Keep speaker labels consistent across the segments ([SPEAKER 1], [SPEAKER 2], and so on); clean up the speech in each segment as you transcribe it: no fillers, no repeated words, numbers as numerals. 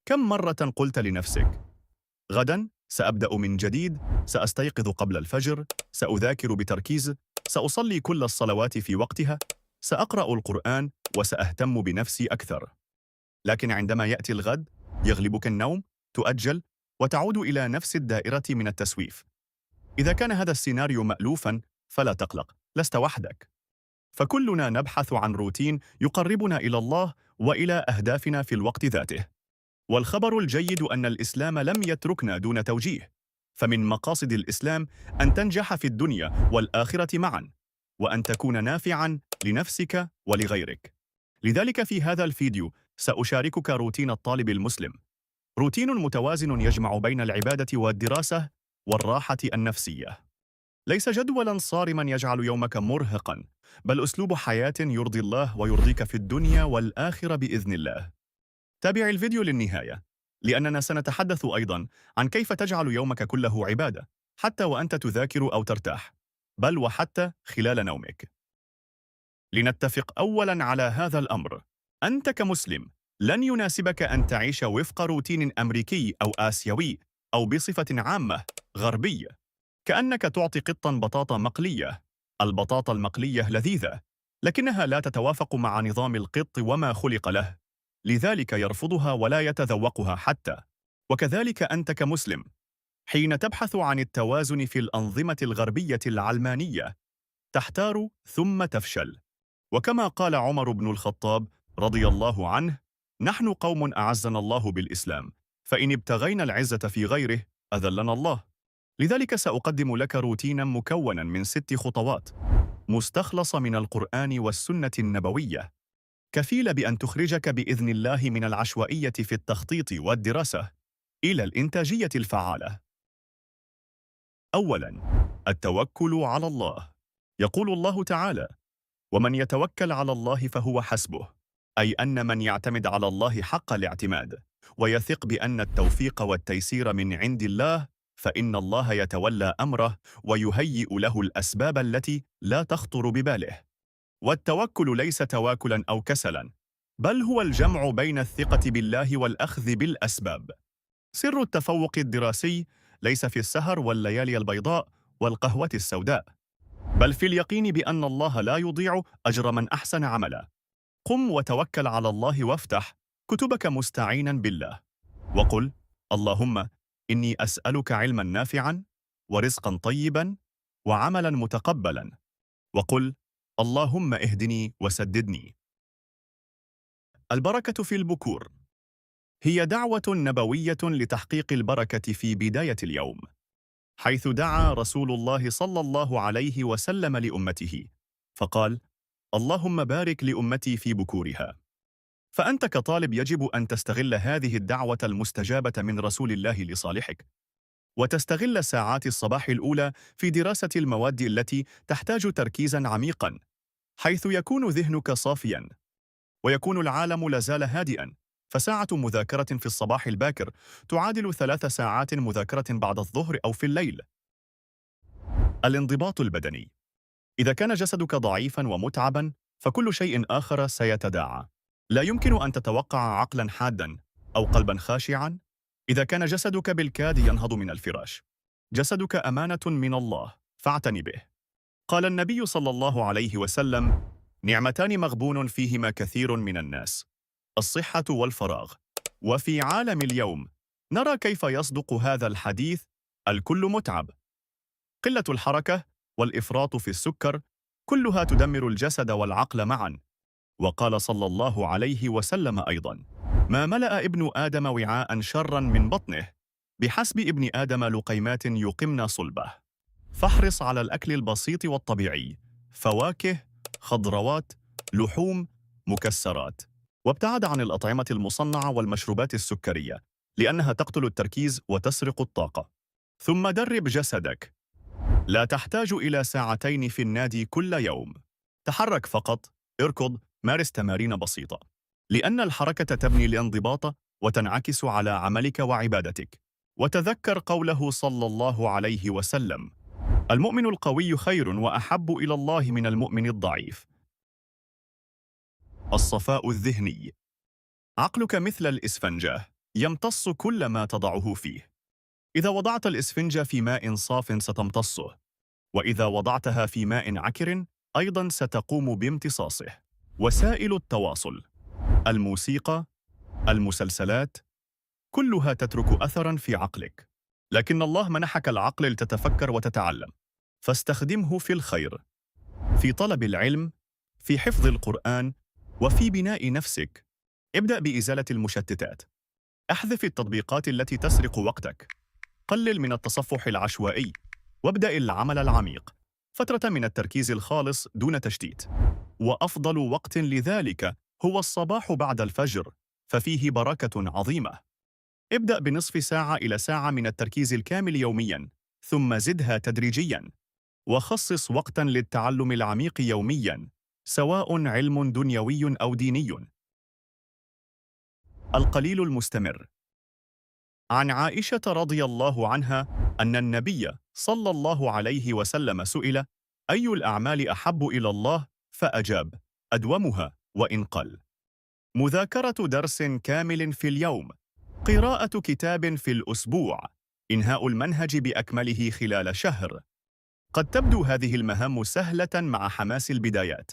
[SPEAKER 1] كم مرة قلت لنفسك: غداً سأبدأ من جديد، سأستيقظ قبل الفجر، سأذاكر بتركيز، سأصلي كل الصلوات في وقتها، سأقرأ القرآن وسأهتم بنفسي أكثر. لكن عندما يأتي الغد، يغلبك النوم، تؤجل، وتعود إلى نفس الدائرة من التسويف. إذا كان هذا السيناريو مألوفاً، فلا تقلق، لست وحدك. فكلنا نبحث عن روتين يقربنا إلى الله وإلى أهدافنا في الوقت ذاته. والخبر الجيد أن الإسلام لم يتركنا دون توجيه، فمن مقاصد الإسلام أن تنجح في الدنيا والآخرة معا، وأن تكون نافعا لنفسك ولغيرك. لذلك في هذا الفيديو سأشاركك روتين الطالب المسلم، روتين متوازن يجمع بين العبادة والدراسة والراحة النفسية. ليس جدولا صارما يجعل يومك مرهقا، بل أسلوب حياة يرضي الله ويرضيك في الدنيا والآخرة بإذن الله. تابع الفيديو للنهاية، لأننا سنتحدث أيضا عن كيف تجعل يومك كله عبادة، حتى وأنت تذاكر أو ترتاح، بل وحتى خلال نومك. لنتفق أولا على هذا الأمر: أنت كمسلم لن يناسبك أن تعيش وفق روتين أمريكي أو آسيوي، أو بصفة عامة غربي، كأنك تعطي قطا بطاطا مقلية. البطاطا المقلية لذيذة، لكنها لا تتوافق مع نظام القط وما خلق له، لذلك يرفضها ولا يتذوقها حتى. وكذلك أنت كمسلم، حين تبحث عن التوازن في الأنظمة الغربية العلمانية، تحتار ثم تفشل. وكما قال عمر بن الخطاب رضي الله عنه: نحن قوم أعزنا الله بالإسلام، فإن ابتغينا العزة في غيره أذلنا الله. لذلك سأقدم لك روتينا مكونا من 6 خطوات، مستخلصة من القرآن والسنة النبوية، كفيلة بأن تخرجك بإذن الله من العشوائية في التخطيط والدراسة إلى الإنتاجية الفعالة. أولاً، التوكل على الله. يقول الله تعالى: ومن يتوكل على الله فهو حسبه، أي أن من يعتمد على الله حق الاعتماد ويثق بأن التوفيق والتيسير من عند الله، فإن الله يتولى أمره ويهيئ له الأسباب التي لا تخطر بباله. والتوكل ليس تواكلا أو كسلا، بل هو الجمع بين الثقة بالله والأخذ بالأسباب. سر التفوق الدراسي ليس في السهر والليالي البيضاء والقهوة السوداء، بل في اليقين بأن الله لا يضيع أجر من أحسن عملا. قم وتوكل على الله وافتح كتبك مستعينا بالله، وقل: اللهم إني أسألك علما نافعا ورزقا طيبا وعملا متقبلا. وقل: اللهم اهدني وسددني. البركة في البكور هي دعوة نبوية لتحقيق البركة في بداية اليوم، حيث دعا رسول الله صلى الله عليه وسلم لأمته فقال: اللهم بارك لأمتي في بكورها. فأنت كطالب يجب أن تستغل هذه الدعوة المستجابة من رسول الله لصالحك، وتستغل ساعات الصباح الأولى في دراسة المواد التي تحتاج تركيزا عميقا، حيث يكون ذهنك صافيا ويكون العالم لازال هادئا. فساعة مذاكرة في الصباح الباكر تعادل 3 ساعات مذاكرة بعد الظهر أو في الليل. الانضباط البدني. إذا كان جسدك ضعيفا ومتعبا، فكل شيء آخر سيتداعى. لا يمكن أن تتوقع عقلا حادا أو قلبا خاشعا إذا كان جسدك بالكاد ينهض من الفراش. جسدك أمانة من الله، فاعتني به. قال النبي صلى الله عليه وسلم: نعمتان مغبون فيهما كثير من الناس، الصحة والفراغ. وفي عالم اليوم نرى كيف يصدق هذا الحديث: الكل متعب. قلة الحركة والإفراط في السكر كلها تدمر الجسد والعقل معا. وقال صلى الله عليه وسلم أيضا: ما ملأ ابن آدم وعاء شرا من بطنه، بحسب ابن آدم لقيمات يقمن صلبه. فاحرص على الأكل البسيط والطبيعي، فواكه، خضروات، لحوم، مكسرات، وابتعد عن الأطعمة المصنعة والمشروبات السكرية، لأنها تقتل التركيز وتسرق الطاقة. ثم درب جسدك. لا تحتاج إلى 2 ساعات في النادي كل يوم. تحرك فقط، اركض، مارس تمارين بسيطة، لأن الحركة تبني الانضباط وتنعكس على عملك وعبادتك. وتذكر قوله صلى الله عليه وسلم: المؤمن القوي خير وأحب إلى الله من المؤمن الضعيف. الصفاء الذهني. عقلك مثل الإسفنجة، يمتص كل ما تضعه فيه. إذا وضعت الإسفنجة في ماء صاف ستمتصه، وإذا وضعتها في ماء عكر أيضا ستقوم بامتصاصه. وسائل التواصل، الموسيقى، المسلسلات، كلها تترك أثراً في عقلك. لكن الله منحك العقل لتتفكر وتتعلم، فاستخدمه في الخير، في طلب العلم، في حفظ القرآن، وفي بناء نفسك. ابدأ بإزالة المشتتات. احذف التطبيقات التي تسرق وقتك. قلل من التصفح العشوائي، وابدأ العمل العميق، فترة من التركيز الخالص دون تشتيت. وأفضل وقت لذلك هو الصباح بعد الفجر، ففيه بركة عظيمة. ابدأ بنصف ساعة إلى ساعة من التركيز الكامل يومياً، ثم زدها تدريجياً. وخصص وقتاً للتعلم العميق يومياً، سواء علم دنيوي أو ديني. القليل المستمر. عن عائشة رضي الله عنها أن النبي صلى الله عليه وسلم سئل: أي الأعمال أحب إلى الله؟ فأجاب: أدومها وإن قل. مذاكرة درس كامل في اليوم، قراءة كتاب في الأسبوع، إنهاء المنهج بأكمله خلال شهر. قد تبدو هذه المهام سهلة مع حماس البدايات،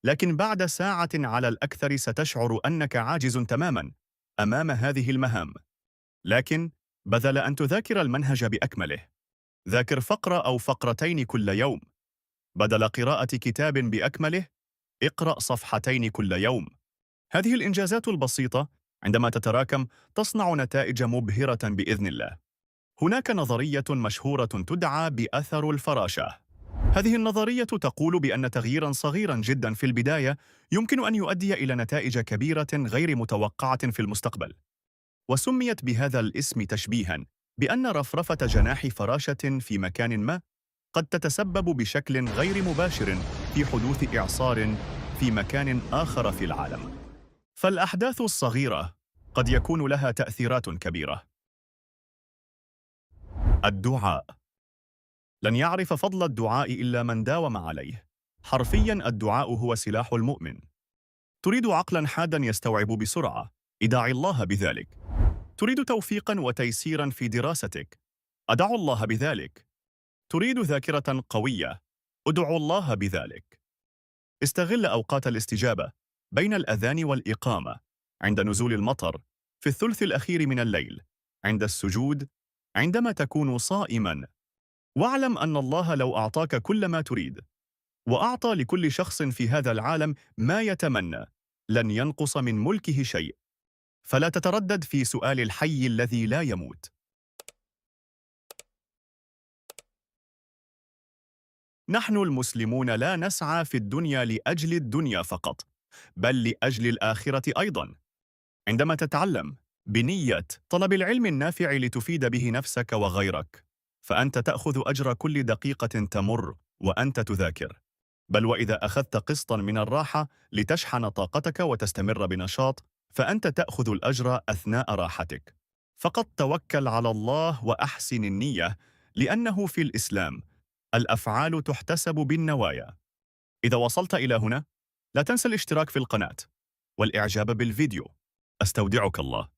[SPEAKER 1] لكن بعد ساعة على الأكثر ستشعر أنك عاجز تماماً أمام هذه المهام. لكن بدل أن تذاكر المنهج بأكمله، ذاكر فقرة أو فقرتين كل يوم. بدل قراءة كتاب بأكمله، اقرأ صفحتين كل يوم. هذه الإنجازات البسيطة عندما تتراكم تصنع نتائج مبهرة بإذن الله. هناك نظرية مشهورة تدعى بأثر الفراشة. هذه النظرية تقول بأن تغييراً صغيراً جداً في البداية يمكن أن يؤدي إلى نتائج كبيرة غير متوقعة في المستقبل. وسميت بهذا الاسم تشبيهاً بأن رفرفة جناح فراشة في مكان ما قد تتسبب بشكل غير مباشر في حدوث إعصار في مكان آخر في العالم. فالأحداث الصغيرة قد يكون لها تأثيرات كبيرة. الدعاء. لن يعرف فضل الدعاء إلا من داوم عليه. حرفياً الدعاء هو سلاح المؤمن. تريد عقلاً حاداً يستوعب بسرعة؟ ادع الله بذلك. تريد توفيقاً وتيسيراً في دراستك؟ أدعو الله بذلك. تريد ذاكرة قوية؟ ادعو الله بذلك. استغل أوقات الاستجابة بين الأذان والإقامة، عند نزول المطر، في الثلث الأخير من الليل، عند السجود، عندما تكون صائماً. واعلم أن الله لو أعطاك كل ما تريد، وأعطى لكل شخص في هذا العالم ما يتمنى، لن ينقص من ملكه شيء. فلا تتردد في سؤال الحي الذي لا يموت. نحن المسلمون لا نسعى في الدنيا لأجل الدنيا فقط، بل لأجل الآخرة أيضاً. عندما تتعلم بنية طلب العلم النافع لتفيد به نفسك وغيرك، فأنت تأخذ أجر كل دقيقة تمر وأنت تذاكر. بل وإذا أخذت قسطاً من الراحة لتشحن طاقتك وتستمر بنشاط، فأنت تأخذ الأجر أثناء راحتك. فقط توكل على الله وأحسن النية، لأنه في الإسلام الأفعال تحتسب بالنوايا. إذا وصلت إلى هنا، لا تنسى الاشتراك في القناة والإعجاب بالفيديو. أستودعك الله.